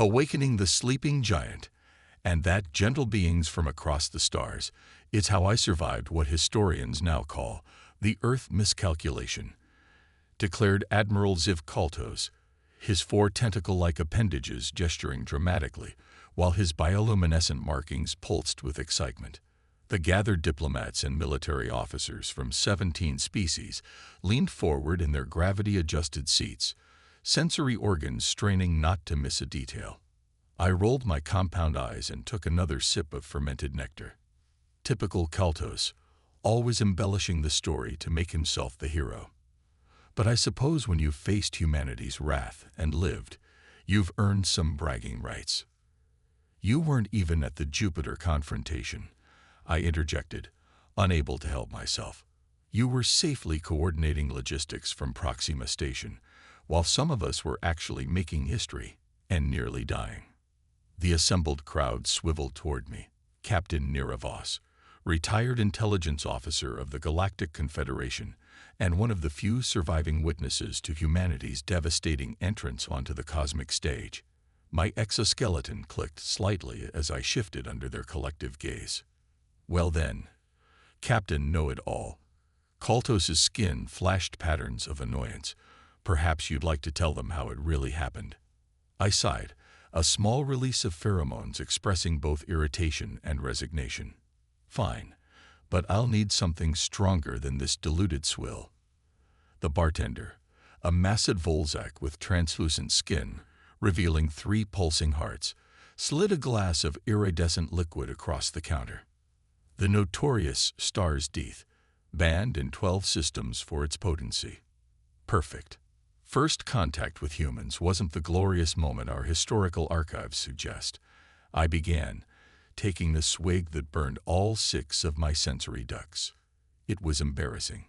Awakening the sleeping giant, and that gentle beings from across the stars. It's how I survived what historians now call the Earth miscalculation, declared Admiral Ziv Kaltos, his four tentacle-like appendages gesturing dramatically, while his bioluminescent markings pulsed with excitement. The gathered diplomats and military officers from 17 species leaned forward in their gravity-adjusted seats, sensory organs straining not to miss a detail. I rolled my compound eyes and took another sip of fermented nectar. Typical Kaltos, always embellishing the story to make himself the hero. But I suppose when you've faced humanity's wrath and lived, you've earned some bragging rights. You weren't even at the Jupiter confrontation, I interjected, unable to help myself. You were safely coordinating logistics from Proxima Station, while some of us were actually making history and nearly dying. The assembled crowd swiveled toward me. Captain Niravos, retired intelligence officer of the Galactic Confederation, and one of the few surviving witnesses to humanity's devastating entrance onto the cosmic stage. My exoskeleton clicked slightly as I shifted under their collective gaze. Well then, Captain Know-It-All. Kaltos' skin flashed patterns of annoyance. Perhaps you'd like to tell them how it really happened. I sighed, a small release of pheromones expressing both irritation and resignation. Fine, but I'll need something stronger than this diluted swill. The bartender, a massive Volzak with translucent skin, revealing 3 pulsing hearts, slid a glass of iridescent liquid across the counter. The notorious Stars Death, banned in 12 systems for its potency. Perfect. First contact with humans wasn't the glorious moment our historical archives suggest. I began, taking the swig that burned all 6 of my sensory ducts. It was embarrassing.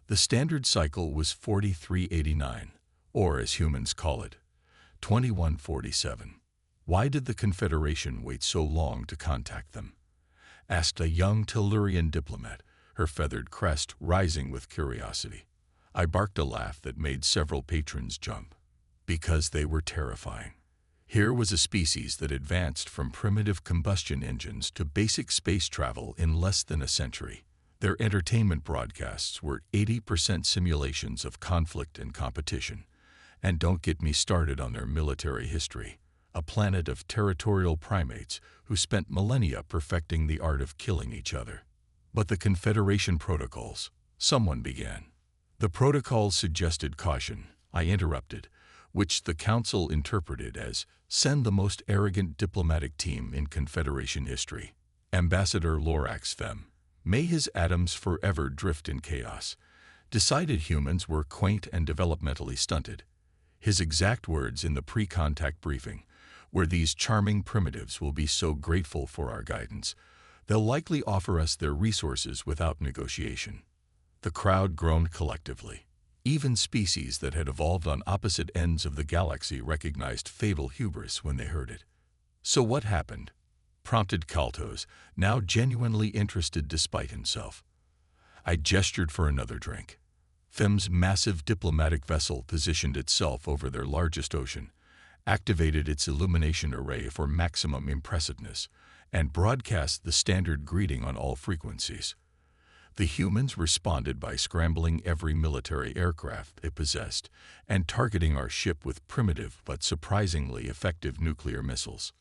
The standard cycle was 4389, or as humans call it, 2147. Why did the Confederation wait so long to contact them? Asked a young Tellurian diplomat, her feathered crest rising with curiosity. I barked a laugh that made several patrons jump. Because they were terrifying. Here was a species that advanced from primitive combustion engines to basic space travel in less than a century. Their entertainment broadcasts were 80% simulations of conflict and competition. And don't get me started on their military history, a planet of territorial primates who spent millennia perfecting the art of killing each other. But the Confederation protocols, someone began. The protocols suggested caution, I interrupted, which the Council interpreted as, send the most arrogant diplomatic team in Confederation history. Ambassador Lorax Fem, may his atoms forever drift in chaos, decided humans were quaint and developmentally stunted. His exact words in the pre-contact briefing were, these charming primitives will be so grateful for our guidance, they'll likely offer us their resources without negotiation. The crowd groaned collectively. Even species that had evolved on opposite ends of the galaxy recognized fatal hubris when they heard it. So what happened? Prompted Kaltos, now genuinely interested despite himself. I gestured for another drink. Fem's massive diplomatic vessel positioned itself over their largest ocean, activated its illumination array for maximum impressiveness, and broadcast the standard greeting on all frequencies. The humans responded by scrambling every military aircraft they possessed and targeting our ship with primitive but surprisingly effective nuclear missiles.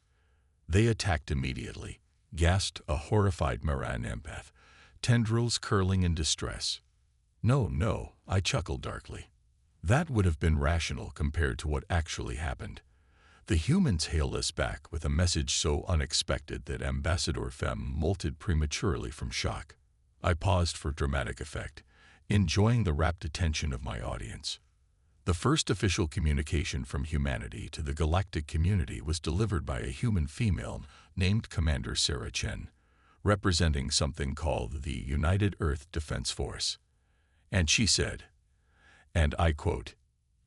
They attacked immediately, gasped a horrified Maran empath, tendrils curling in distress. No, I chuckled darkly. That would have been rational compared to what actually happened. The humans hailed us back with a message so unexpected that Ambassador Fem molted prematurely from shock. I paused for dramatic effect, enjoying the rapt attention of my audience. The first official communication from humanity to the galactic community was delivered by a human female named Commander Sarah Chen, representing something called the United Earth Defense Force. And she said, and I quote,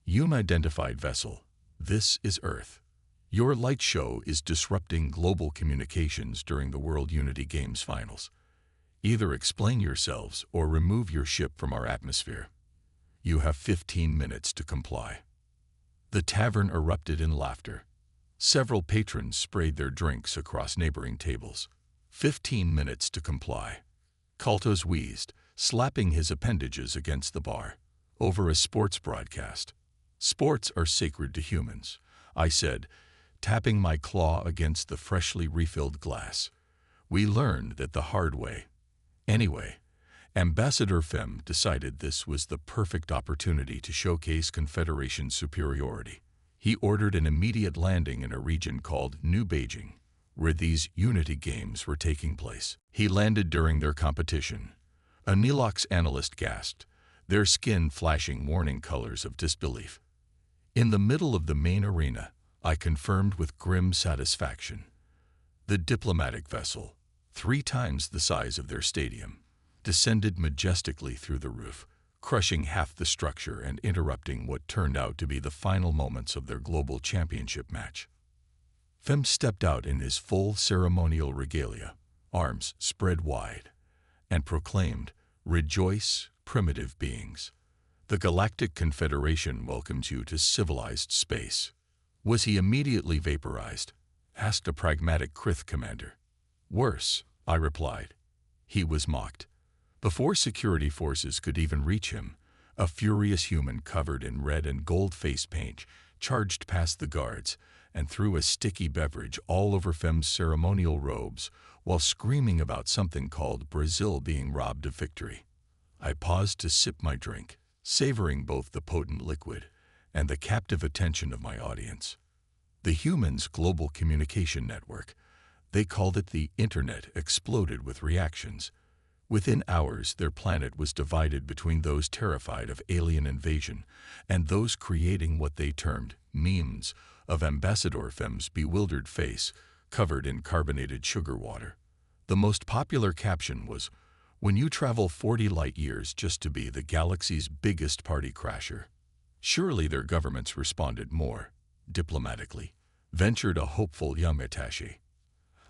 "Unidentified vessel, this is Earth. Your light show is disrupting global communications during the World Unity Games finals. Either explain yourselves or remove your ship from our atmosphere. You have 15 minutes to comply." The tavern erupted in laughter. Several patrons sprayed their drinks across neighboring tables. 15 minutes to comply. Kaltos wheezed, slapping his appendages against the bar. Over a sports broadcast. Sports are sacred to humans, I said, tapping my claw against the freshly refilled glass. We learned that the hard way. Anyway, Ambassador Fem decided this was the perfect opportunity to showcase Confederation superiority. He ordered an immediate landing in a region called New Beijing, where these Unity Games were taking place. He landed during their competition. A Nilox analyst gasped, their skin flashing warning colors of disbelief. In the middle of the main arena, I confirmed with grim satisfaction. The diplomatic vessel, 3 times the size of their stadium, descended majestically through the roof, crushing half the structure and interrupting what turned out to be the final moments of their global championship match. Fem stepped out in his full ceremonial regalia, arms spread wide, and proclaimed, "Rejoice, primitive beings. The Galactic Confederation welcomes you to civilized space." Was he immediately vaporized? Asked a pragmatic Krith commander. Worse, I replied. He was mocked. Before security forces could even reach him, a furious human covered in red and gold face paint charged past the guards and threw a sticky beverage all over Fem's ceremonial robes while screaming about something called Brazil being robbed of victory. I paused to sip my drink, savoring both the potent liquid and the captive attention of my audience. The humans' global communication network, they called it the Internet, exploded with reactions. Within hours, their planet was divided between those terrified of alien invasion and those creating what they termed memes of Ambassador Fem's bewildered face covered in carbonated sugar water. The most popular caption was, "When you travel 40 light years just to be the galaxy's biggest party crasher." Surely their governments responded more diplomatically, ventured a hopeful young attaché.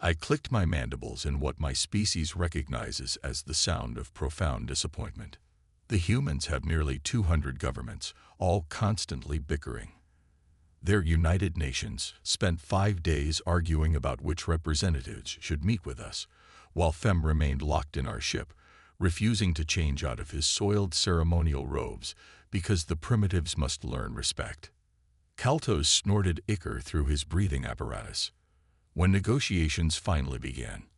I clicked my mandibles in what my species recognizes as the sound of profound disappointment. The humans have nearly 200 governments, all constantly bickering. Their United Nations spent 5 days arguing about which representatives should meet with us, while Fem remained locked in our ship, refusing to change out of his soiled ceremonial robes because the primitives must learn respect. Kaltos snorted ichor through his breathing apparatus. When negotiations finally began,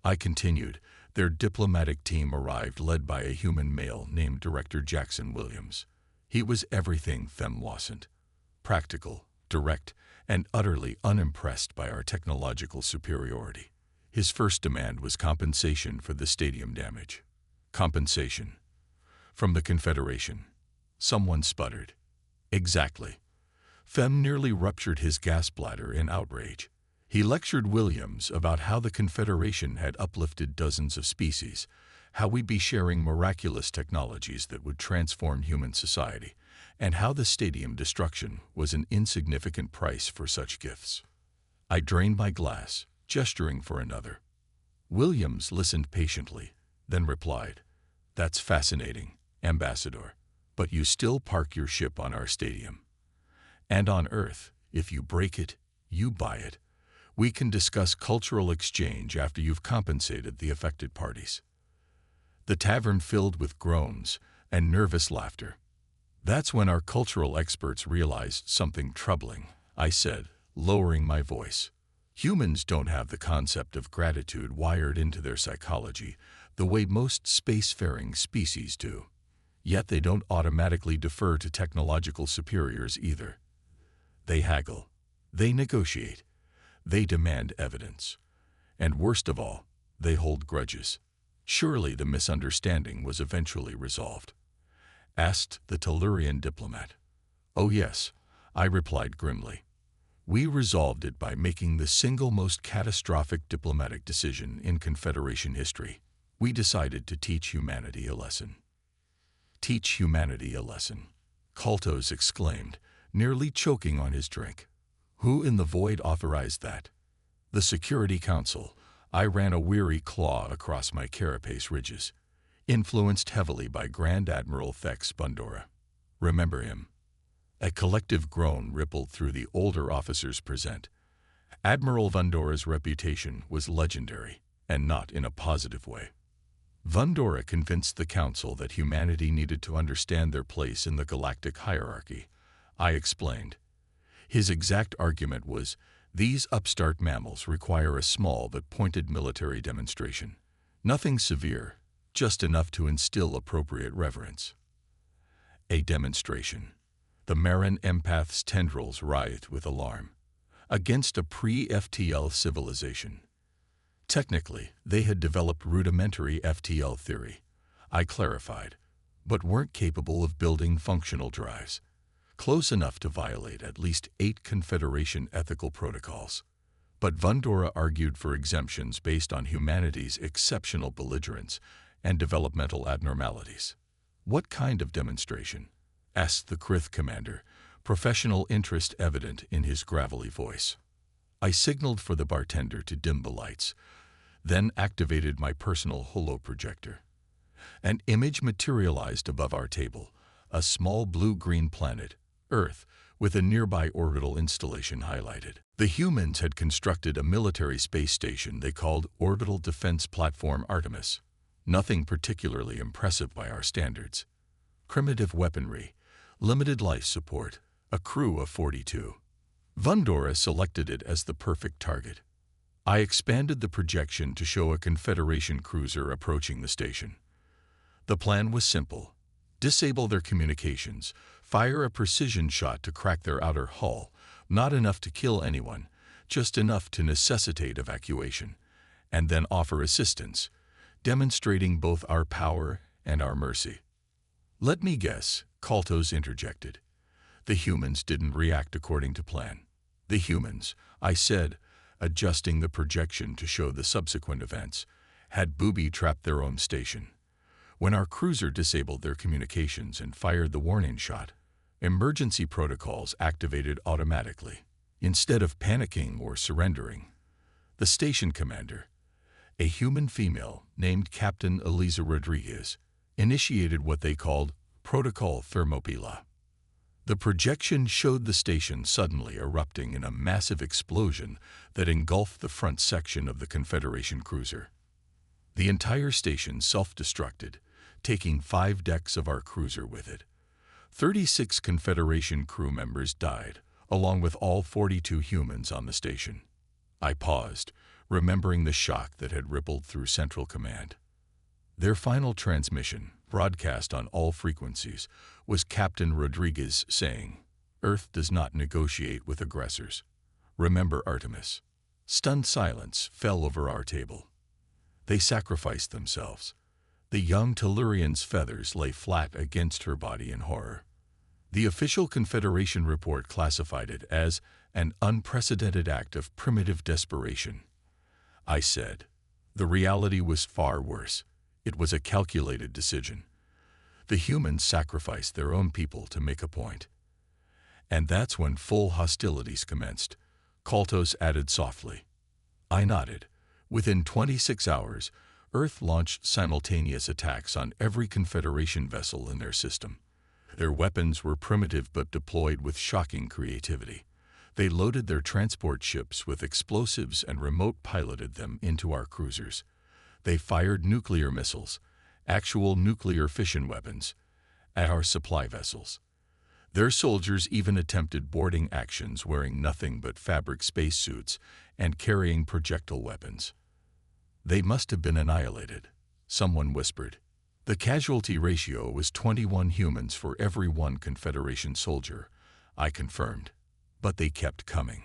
I continued, their diplomatic team arrived led by a human male named Director Jackson Williams. He was everything Fem wasn't. Practical, direct, and utterly unimpressed by our technological superiority. His first demand was compensation for the stadium damage. Compensation. From the Confederation. Someone sputtered. Exactly. Fem nearly ruptured his gas bladder in outrage. He lectured Williams about how the Confederation had uplifted dozens of species, how we'd be sharing miraculous technologies that would transform human society, and how the stadium destruction was an insignificant price for such gifts. I drained my glass, gesturing for another. Williams listened patiently, then replied, "That's fascinating, Ambassador, but you still park your ship on our stadium. And on Earth, if you break it, you buy it. We can discuss cultural exchange after you've compensated the affected parties." The tavern filled with groans and nervous laughter. That's when our cultural experts realized something troubling, I said, lowering my voice. Humans don't have the concept of gratitude wired into their psychology the way most spacefaring species do. Yet they don't automatically defer to technological superiors either. They haggle. They negotiate. They demand evidence. And worst of all, they hold grudges. Surely the misunderstanding was eventually resolved. Asked the Tellurian diplomat. "Oh yes," I replied grimly. "We resolved it by making the single most catastrophic diplomatic decision in Confederation history. We decided to teach humanity a lesson." "Teach humanity a lesson," Kaltos exclaimed, nearly choking on his drink. "Who in the void authorized that?" "The Security Council." I ran a weary claw across my carapace ridges, influenced heavily by Grand Admiral Thex Bundora. Remember him? A collective groan rippled through the older officers present. Admiral Vandora's reputation was legendary, and not in a positive way. Vandora convinced the Council that humanity needed to understand their place in the galactic hierarchy. I explained. His exact argument was, these upstart mammals require a small but pointed military demonstration. Nothing severe, just enough to instill appropriate reverence. A demonstration. The Marin empath's tendrils writhed with alarm. Against a pre-FTL civilization. Technically, they had developed rudimentary FTL theory, I clarified, but weren't capable of building functional drives, close enough to violate at least 8 Confederation ethical protocols. But Vandora argued for exemptions based on humanity's exceptional belligerence and developmental abnormalities. What kind of demonstration? Asked the Krith commander, professional interest evident in his gravelly voice. I signaled for the bartender to dim the lights, then activated my personal holoprojector. An image materialized above our table, a small blue-green planet, Earth, with a nearby orbital installation highlighted. The humans had constructed a military space station they called Orbital Defense Platform Artemis. Nothing particularly impressive by our standards. Primitive weaponry, limited life support, a crew of 42. Vandora selected it as the perfect target. I expanded the projection to show a Confederation cruiser approaching the station. The plan was simple. Disable their communications, fire a precision shot to crack their outer hull, not enough to kill anyone, just enough to necessitate evacuation, and then offer assistance, demonstrating both our power and our mercy. Let me guess, Kaltos interjected. The humans didn't react according to plan. The humans, I said, adjusting the projection to show the subsequent events, had booby-trapped their own station. When our cruiser disabled their communications and fired the warning shot, emergency protocols activated automatically. Instead of panicking or surrendering, the station commander, a human female named Captain Eliza Rodriguez, initiated what they called Protocol Thermopylae. The projection showed the station suddenly erupting in a massive explosion that engulfed the front section of the Confederation cruiser. The entire station self-destructed, taking 5 decks of our cruiser with it. 36 Confederation crew members died, along with all 42 humans on the station. I paused, remembering the shock that had rippled through Central Command. Their final transmission, broadcast on all frequencies, was Captain Rodriguez saying, "Earth does not negotiate with aggressors. Remember Artemis." Stunned silence fell over our table. They sacrificed themselves. The young Tellurian's feathers lay flat against her body in horror. The official Confederation report classified it as an unprecedented act of primitive desperation. I said, the reality was far worse. It was a calculated decision. The humans sacrificed their own people to make a point. And that's when full hostilities commenced, Kaltos added softly. I nodded. Within 26 hours, Earth launched simultaneous attacks on every Confederation vessel in their system. Their weapons were primitive but deployed with shocking creativity. They loaded their transport ships with explosives and remote-piloted them into our cruisers. They fired nuclear missiles, actual nuclear fission weapons, at our supply vessels. Their soldiers even attempted boarding actions wearing nothing but fabric spacesuits and carrying projectile weapons. They must have been annihilated, someone whispered. The casualty ratio was 21 humans for every 1 Confederation soldier, I confirmed. But they kept coming.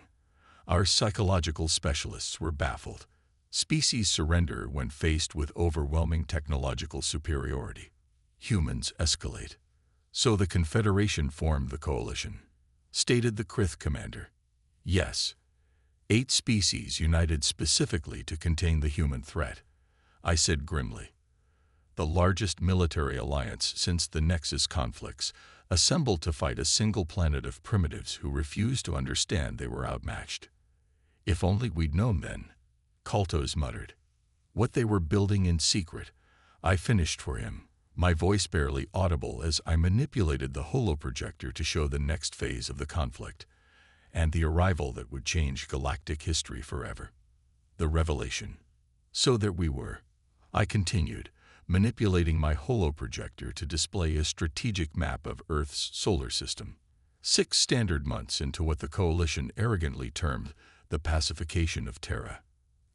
Our psychological specialists were baffled. Species surrender when faced with overwhelming technological superiority. Humans escalate. So the Confederation formed the coalition, stated the Krith commander. Yes, 8 species united specifically to contain the human threat, I said grimly. The largest military alliance since the Nexus conflicts, assembled to fight a single planet of primitives who refused to understand they were outmatched. If only we'd known then, Kaltos muttered. What they were building in secret, I finished for him, my voice barely audible as I manipulated the holoprojector to show the next phase of the conflict. and the arrival that would change galactic history forever. The revelation. So there we were. I continued, manipulating my holoprojector to display a strategic map of Earth's solar system. 6 standard months into what the Coalition arrogantly termed the pacification of Terra.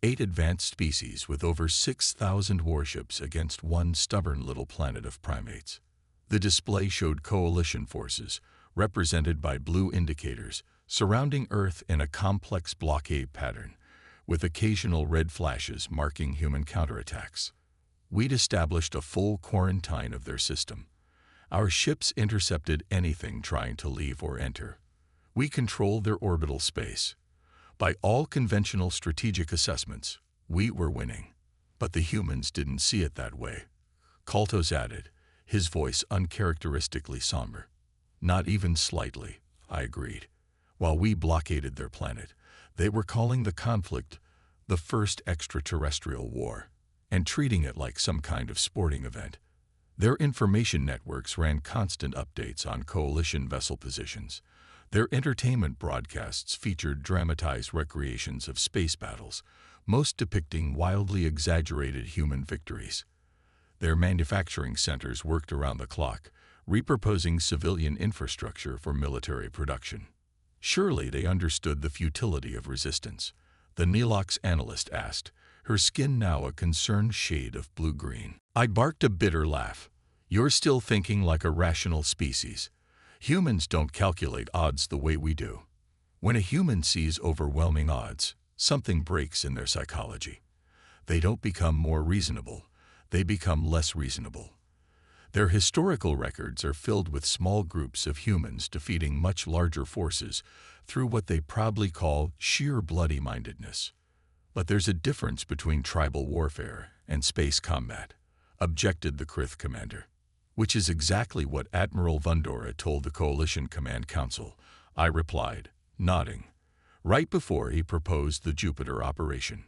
8 advanced species with over 6,000 warships against one stubborn little planet of primates. The display showed Coalition forces, represented by blue indicators, surrounding Earth in a complex blockade pattern, with occasional red flashes marking human counterattacks. We'd established a full quarantine of their system. Our ships intercepted anything trying to leave or enter. We controlled their orbital space. By all conventional strategic assessments, we were winning. But the humans didn't see it that way. Kaltos added, his voice uncharacteristically somber. Not even slightly, I agreed. While we blockaded their planet, they were calling the conflict the First Extraterrestrial War, and treating it like some kind of sporting event. Their information networks ran constant updates on Coalition vessel positions. Their entertainment broadcasts featured dramatized recreations of space battles, most depicting wildly exaggerated human victories. Their manufacturing centers worked around the clock, repurposing civilian infrastructure for military production. Surely they understood the futility of resistance, the Nelox analyst asked, her skin now a concerned shade of blue-green. I barked a bitter laugh. You're still thinking like a rational species. Humans don't calculate odds the way we do. When a human sees overwhelming odds, something breaks in their psychology. They don't become more reasonable, they become less reasonable. Their historical records are filled with small groups of humans defeating much larger forces through what they proudly call sheer bloody-mindedness. But there's a difference between tribal warfare and space combat, objected the Krith commander. Which is exactly what Admiral Vundora told the Coalition Command Council, I replied, nodding, right before he proposed the Jupiter operation.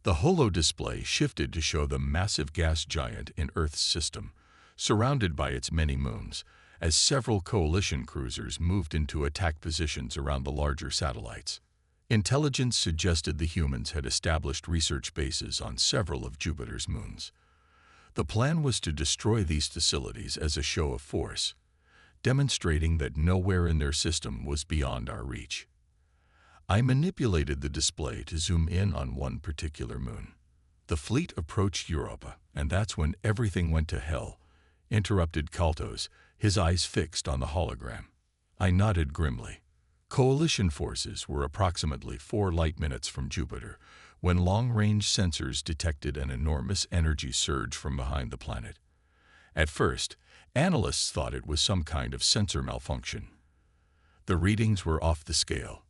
The holo display shifted to show the massive gas giant in Earth's system, surrounded by its many moons, as several Coalition cruisers moved into attack positions around the larger satellites. Intelligence suggested the humans had established research bases on several of Jupiter's moons. The plan was to destroy these facilities as a show of force, demonstrating that nowhere in their system was beyond our reach. I manipulated the display to zoom in on one particular moon. The fleet approached Europa, and that's when everything went to hell, interrupted Kaltos, his eyes fixed on the hologram. I nodded grimly. Coalition forces were approximately 4 light minutes from Jupiter, when long-range sensors detected an enormous energy surge from behind the planet. At first, analysts thought it was some kind of sensor malfunction. The readings were off the scale.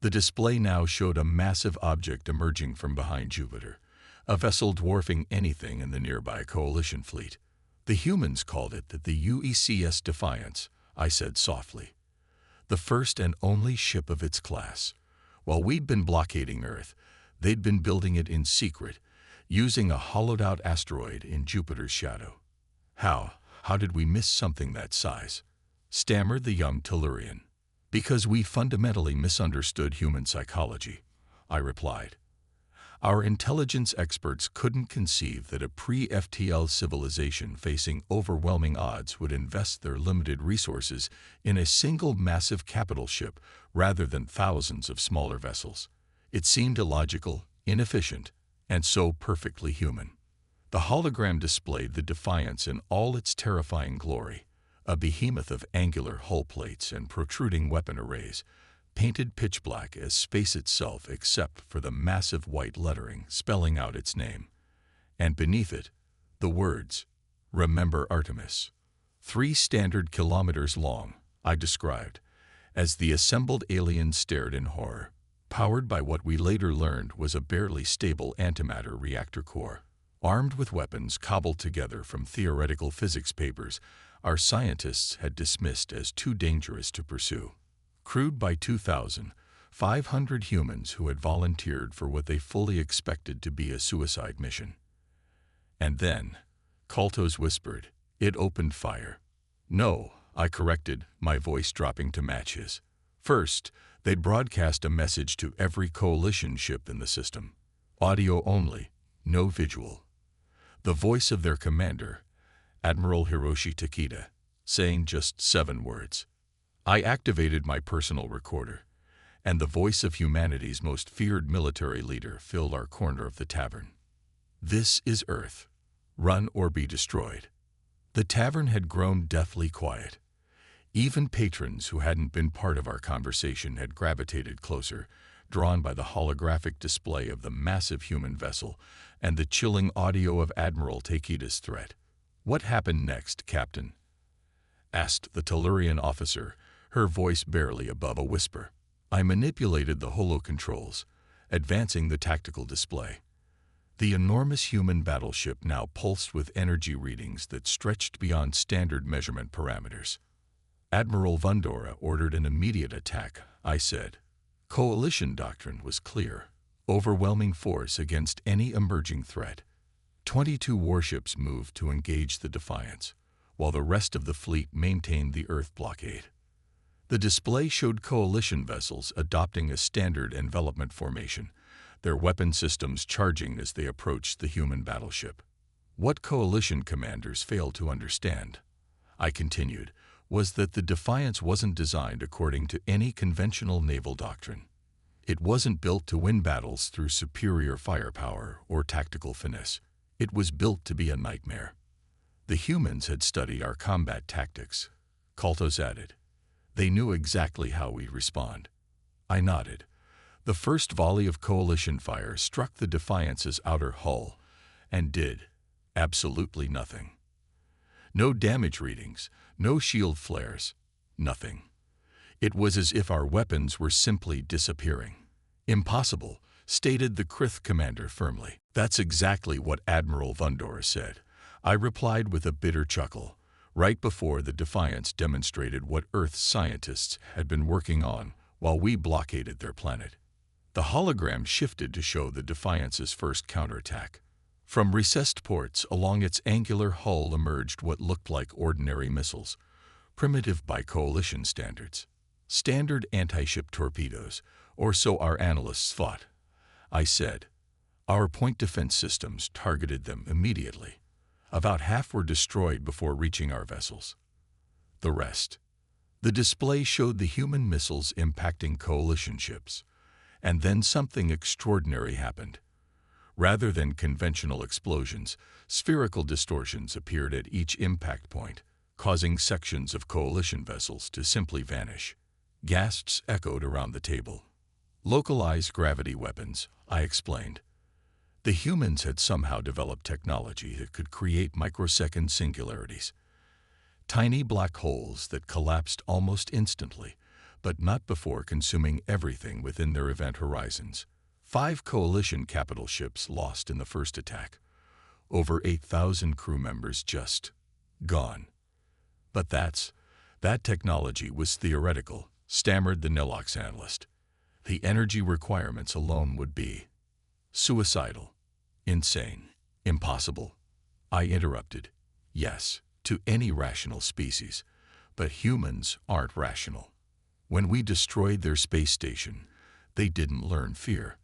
The display now showed a massive object emerging from behind Jupiter, a vessel dwarfing anything in the nearby Coalition fleet. The humans called it the UECS Defiance, I said softly. The first and only ship of its class. While we'd been blockading Earth, they'd been building it in secret, using a hollowed-out asteroid in Jupiter's shadow. How did we miss something that size? Stammered the young Tellurian. Because we fundamentally misunderstood human psychology, I replied. Our intelligence experts couldn't conceive that a pre-FTL civilization facing overwhelming odds would invest their limited resources in a single massive capital ship rather than thousands of smaller vessels. It seemed illogical, inefficient, and so perfectly human. The hologram displayed the Defiance in all its terrifying glory, a behemoth of angular hull plates and protruding weapon arrays, painted pitch black as space itself except for the massive white lettering spelling out its name. And beneath it, the words, "Remember Artemis." 3 standard kilometers long, I described, as the assembled aliens stared in horror, powered by what we later learned was a barely stable antimatter reactor core. Armed with weapons cobbled together from theoretical physics papers our scientists had dismissed as too dangerous to pursue. Crewed by 2,500 humans who had volunteered for what they fully expected to be a suicide mission. And then, Kaltos whispered, it opened fire. No, I corrected, my voice dropping to match his. First, they'd broadcast a message to every coalition ship in the system. Audio only, no visual. The voice of their commander, Admiral Hiroshi Takeda, saying just 7 words. I activated my personal recorder, and the voice of humanity's most feared military leader filled our corner of the tavern. This is Earth. Run or be destroyed. The tavern had grown deathly quiet. Even patrons who hadn't been part of our conversation had gravitated closer, drawn by the holographic display of the massive human vessel and the chilling audio of Admiral Takeda's threat. What happened next, Captain? Asked the Tellurian officer, her voice barely above a whisper. I manipulated the holo-controls, advancing the tactical display. The enormous human battleship now pulsed with energy readings that stretched beyond standard measurement parameters. Admiral Vundora ordered an immediate attack, I said. Coalition doctrine was clear. Overwhelming force against any emerging threat. 22 warships moved to engage the Defiance, while the rest of the fleet maintained the Earth blockade. The display showed coalition vessels adopting a standard envelopment formation, their weapon systems charging as they approached the human battleship. What coalition commanders failed to understand, I continued, was that the Defiance wasn't designed according to any conventional naval doctrine. It wasn't built to win battles through superior firepower or tactical finesse. It was built to be a nightmare. The humans had studied our combat tactics, Kaltos added. They knew exactly how we'd respond. I nodded. The first volley of coalition fire struck the Defiance's outer hull and did absolutely nothing. No damage readings, no shield flares, nothing. It was as if our weapons were simply disappearing. Impossible, stated the Krith commander firmly. That's exactly what Admiral Vundora said. I replied with a bitter chuckle, right before the Defiance demonstrated what Earth's scientists had been working on while we blockaded their planet. The hologram shifted to show the Defiance's first counterattack. From recessed ports along its angular hull emerged what looked like ordinary missiles, primitive by coalition standards. Standard anti-ship torpedoes, or so our analysts thought. I said, our point defense systems targeted them immediately. About half were destroyed before reaching our vessels. The rest. The display showed the human missiles impacting coalition ships, and then something extraordinary happened. Rather than conventional explosions, spherical distortions appeared at each impact point, causing sections of coalition vessels to simply vanish. Gasps echoed around the table. Localized gravity weapons, I explained. The humans had somehow developed technology that could create microsecond singularities. Tiny black holes that collapsed almost instantly, but not before consuming everything within their event horizons. 5 coalition capital ships lost in the first attack. Over 8,000 crew members just gone. But that technology was theoretical, stammered the Nilox analyst. The energy requirements alone would be suicidal, insane, impossible. I interrupted. Yes, to any rational species, but humans aren't rational. When we destroyed their space station, they didn't learn fear.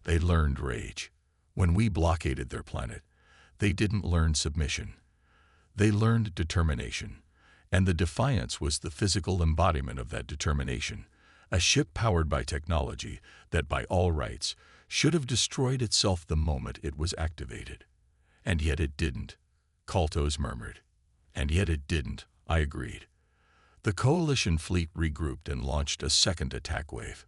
They learned rage. When we blockaded their planet, they didn't learn submission. They learned determination, and the Defiance was the physical embodiment of that determination, a ship powered by technology that by all rights should have destroyed itself the moment it was activated. And yet it didn't, Kaltos murmured. And yet it didn't, I agreed. The coalition fleet regrouped and launched a second attack wave.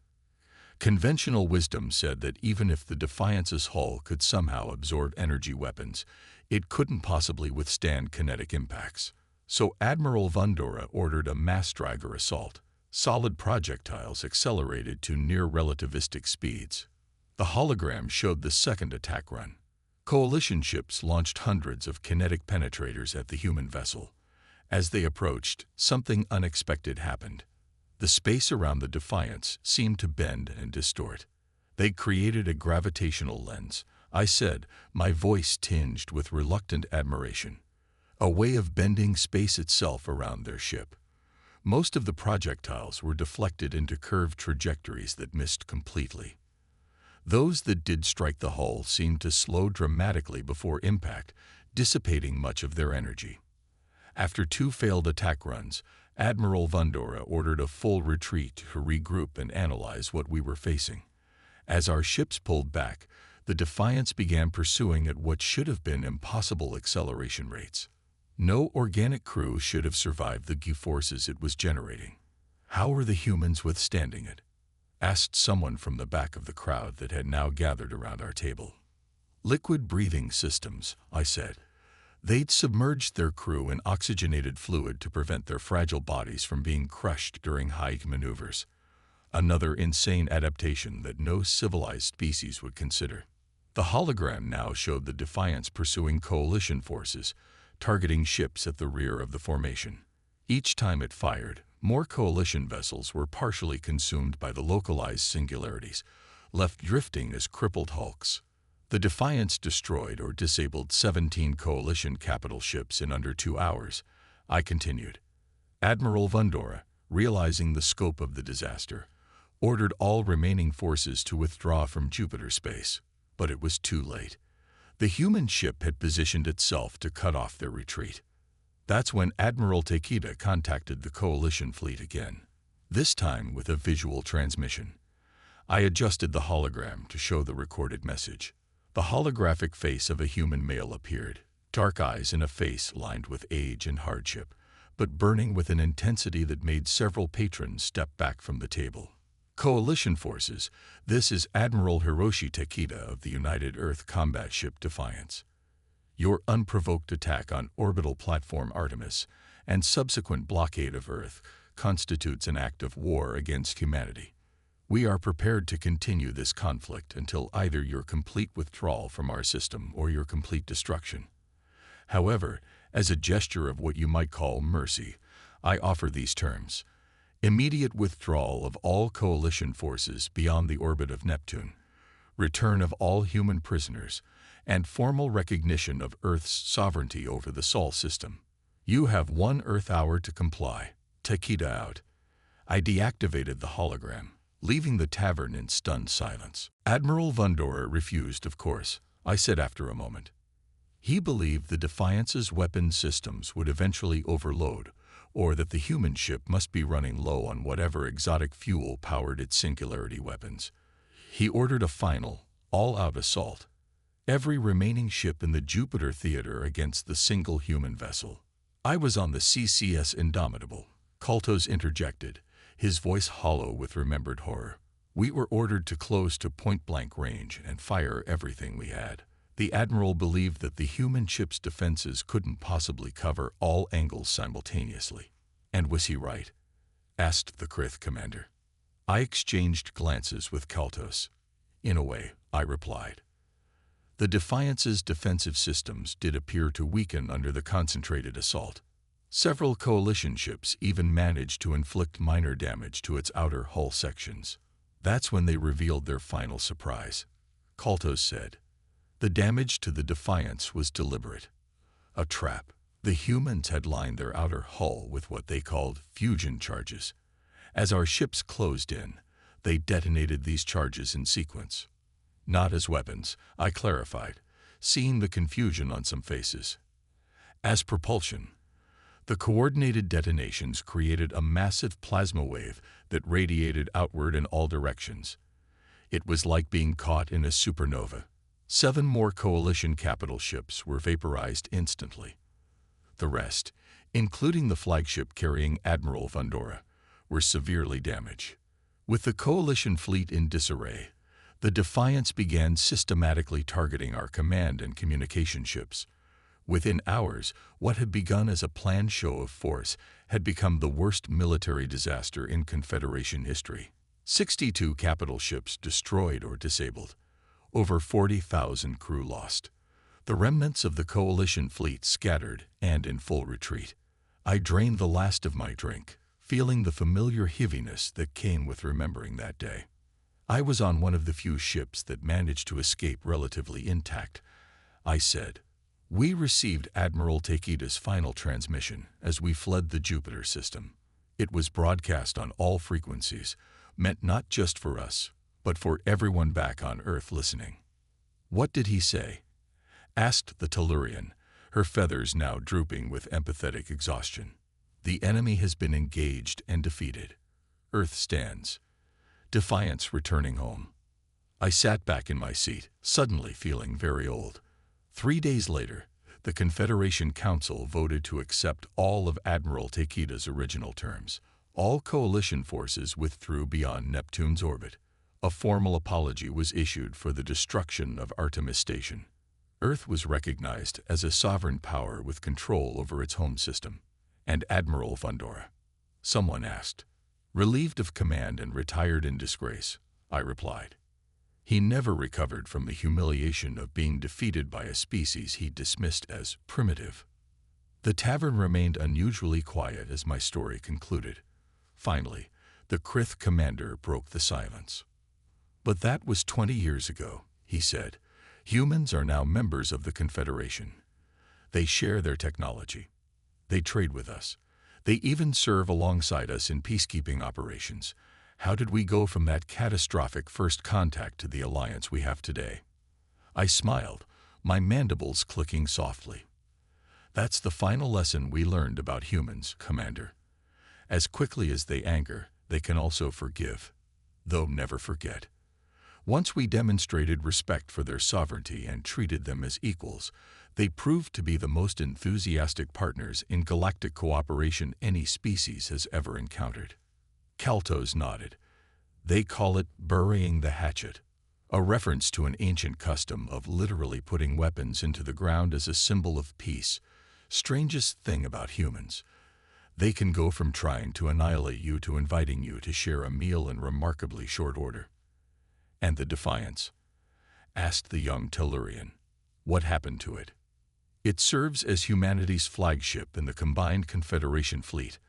Conventional wisdom said that even if the Defiance's hull could somehow absorb energy weapons, it couldn't possibly withstand kinetic impacts. So Admiral Vundora ordered a mass dragger assault. Solid projectiles accelerated to near-relativistic speeds. The hologram showed the second attack run. Coalition ships launched hundreds of kinetic penetrators at the human vessel. As they approached, something unexpected happened. The space around the Defiance seemed to bend and distort. They created a gravitational lens, I said, my voice tinged with reluctant admiration. A way of bending space itself around their ship. Most of the projectiles were deflected into curved trajectories that missed completely. Those that did strike the hull seemed to slow dramatically before impact, dissipating much of their energy. After 2 failed attack runs, Admiral Vondora ordered a full retreat to regroup and analyze what we were facing. As our ships pulled back, the Defiance began pursuing at what should have been impossible acceleration rates. No organic crew should have survived the G-forces it was generating. How were the humans withstanding it? Asked someone from the back of the crowd that had now gathered around our table. Liquid breathing systems, I said. They'd submerged their crew in oxygenated fluid to prevent their fragile bodies from being crushed during high maneuvers. Another insane adaptation that no civilized species would consider. The hologram now showed the Defiance pursuing coalition forces, targeting ships at the rear of the formation. Each time it fired, more coalition vessels were partially consumed by the localized singularities, left drifting as crippled hulks. The Defiance destroyed or disabled 17 coalition capital ships in under 2 hours. I continued. Admiral Vondora, realizing the scope of the disaster, ordered all remaining forces to withdraw from Jupiter space, but it was too late. The human ship had positioned itself to cut off their retreat. That's when Admiral Takeda contacted the coalition fleet again, this time with a visual transmission. I adjusted the hologram to show the recorded message. The holographic face of a human male appeared, dark eyes and a face lined with age and hardship, but burning with an intensity that made several patrons step back from the table. Coalition forces, this is Admiral Hiroshi Takeda of the United Earth combat ship Defiance. Your unprovoked attack on orbital platform Artemis and subsequent blockade of Earth constitutes an act of war against humanity. We are prepared to continue this conflict until either your complete withdrawal from our system or your complete destruction. However, as a gesture of what you might call mercy, I offer these terms. Immediate withdrawal of all coalition forces beyond the orbit of Neptune, return of all human prisoners, and formal recognition of Earth's sovereignty over the Sol system. You have 1 Earth hour to comply. Takeda out. I deactivated the hologram, leaving the tavern in stunned silence. Admiral Vondora refused, of course, I said after a moment. He believed the Defiance's weapon systems would eventually overload, or that the human ship must be running low on whatever exotic fuel powered its singularity weapons. He ordered a final, all-out assault. Every remaining ship in the Jupiter theater against the single human vessel. I was on the CCS Indomitable. Kaltos interjected, his voice hollow with remembered horror. We were ordered to close to point-blank range and fire everything we had. The Admiral believed that the human ship's defenses couldn't possibly cover all angles simultaneously. And was he right? Asked the Krith commander. I exchanged glances with Kaltos. In a way, I replied. The Defiance's defensive systems did appear to weaken under the concentrated assault. Several coalition ships even managed to inflict minor damage to its outer hull sections. That's when they revealed their final surprise. Kaltos said. The damage to the Defiance was deliberate. A trap. The humans had lined their outer hull with what they called fusion charges. As our ships closed in, they detonated these charges in sequence. Not as weapons, I clarified, seeing the confusion on some faces. As propulsion. The coordinated detonations created a massive plasma wave that radiated outward in all directions. It was like being caught in a supernova. 7 more coalition capital ships were vaporized instantly. The rest, including the flagship carrying Admiral Vondora, were severely damaged. With the coalition fleet in disarray, the Defiance began systematically targeting our command and communication ships. Within hours, what had begun as a planned show of force had become the worst military disaster in Confederation history. 62 capital ships destroyed or disabled. Over 40,000 crew lost. The remnants of the coalition fleet scattered and in full retreat. I drained the last of my drink, feeling the familiar heaviness that came with remembering that day. I was on one of the few ships that managed to escape relatively intact. I said, we received Admiral Takeda's final transmission as we fled the Jupiter system. It was broadcast on all frequencies, meant not just for us, but for everyone back on Earth listening. "What did he say?" asked the Tellurian, her feathers now drooping with empathetic exhaustion. "The enemy has been engaged and defeated. Earth stands. Defiance returning home." I sat back in my seat, suddenly feeling very old. 3 days later, the Confederation Council voted to accept all of Admiral Takeda's original terms. All coalition forces withdrew beyond Neptune's orbit. A formal apology was issued for the destruction of Artemis Station. Earth was recognized as a sovereign power with control over its home system. "And Admiral Fundora?" someone asked. "Relieved of command and retired in disgrace," I replied. He never recovered from the humiliation of being defeated by a species he dismissed as primitive. The tavern remained unusually quiet as my story concluded. Finally, the Krith commander broke the silence. "But that was 20 years ago," he said. "Humans are now members of the Confederation. They share their technology. They trade with us. They even serve alongside us in peacekeeping operations. How did we go from that catastrophic first contact to the alliance we have today?" I smiled, my mandibles clicking softly. "That's the final lesson we learned about humans, Commander. As quickly as they anger, they can also forgive, though never forget. Once we demonstrated respect for their sovereignty and treated them as equals, they proved to be the most enthusiastic partners in galactic cooperation any species has ever encountered." Kaltos nodded. "They call it burying the hatchet, a reference to an ancient custom of literally putting weapons into the ground as a symbol of peace. Strangest thing about humans. They can go from trying to annihilate you to inviting you to share a meal in remarkably short order." "And the Defiance?" asked the young Tellurian. "What happened to it?" "It serves as humanity's flagship in the combined Confederation fleet,"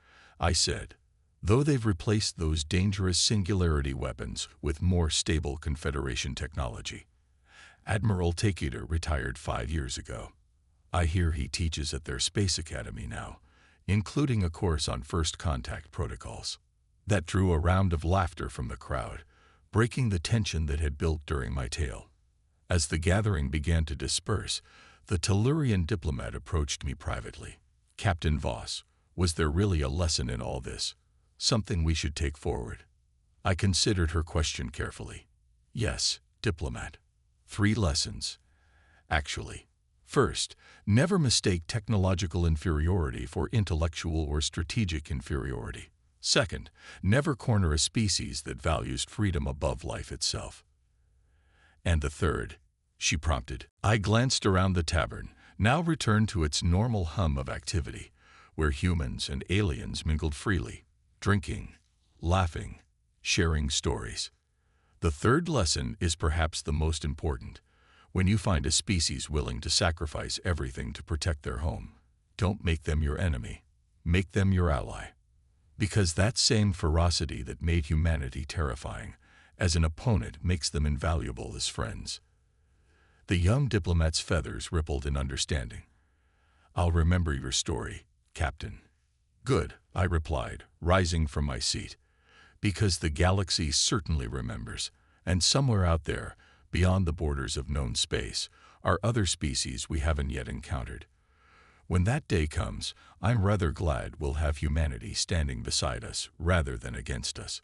I said, "though they've replaced those dangerous singularity weapons with more stable Confederation technology. Admiral Takeda retired 5 years ago. I hear he teaches at their space academy now, including a course on first contact protocols." That drew a round of laughter from the crowd, breaking the tension that had built during my tale. As the gathering began to disperse, the Tellurian diplomat approached me privately. "Captain Voss, was there really a lesson in all this? Something we should take forward?" I considered her question carefully. "Yes, diplomat. 3 lessons, actually. First, never mistake technological inferiority for intellectual or strategic inferiority. Second, never corner a species that values freedom above life itself." "And the third?" she prompted. I glanced around the tavern, now returned to its normal hum of activity, where humans and aliens mingled freely, drinking, laughing, sharing stories. "The third lesson is perhaps the most important. When you find a species willing to sacrifice everything to protect their home, don't make them your enemy. Make them your ally. Because that same ferocity that made humanity terrifying as an opponent makes them invaluable as friends." The young diplomat's feathers rippled in understanding. "I'll remember your story, Captain." "Good," I replied, rising from my seat. "Because the galaxy certainly remembers, and somewhere out there, beyond the borders of known space, are other species we haven't yet encountered. When that day comes, I'm rather glad we'll have humanity standing beside us rather than against us."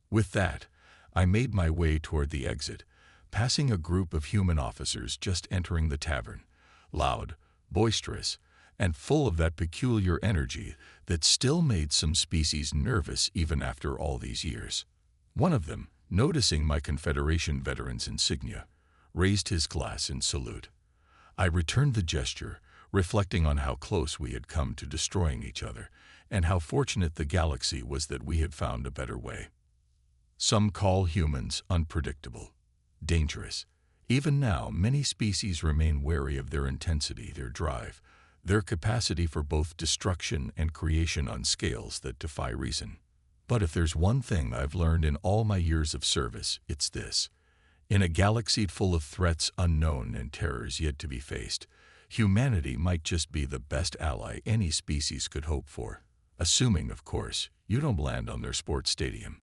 With that, I made my way toward the exit, passing a group of human officers just entering the tavern, loud, boisterous, and full of that peculiar energy that still made some species nervous even after all these years. One of them, noticing my Confederation veteran's insignia, raised his glass in salute. I returned the gesture, reflecting on how close we had come to destroying each other, and how fortunate the galaxy was that we had found a better way. Some call humans unpredictable, dangerous. Even now, many species remain wary of their intensity, their drive, their capacity for both destruction and creation on scales that defy reason. But if there's one thing I've learned in all my years of service, it's this. In a galaxy full of threats unknown and terrors yet to be faced, humanity might just be the best ally any species could hope for. assuming, of course, you don't land on their sports stadium.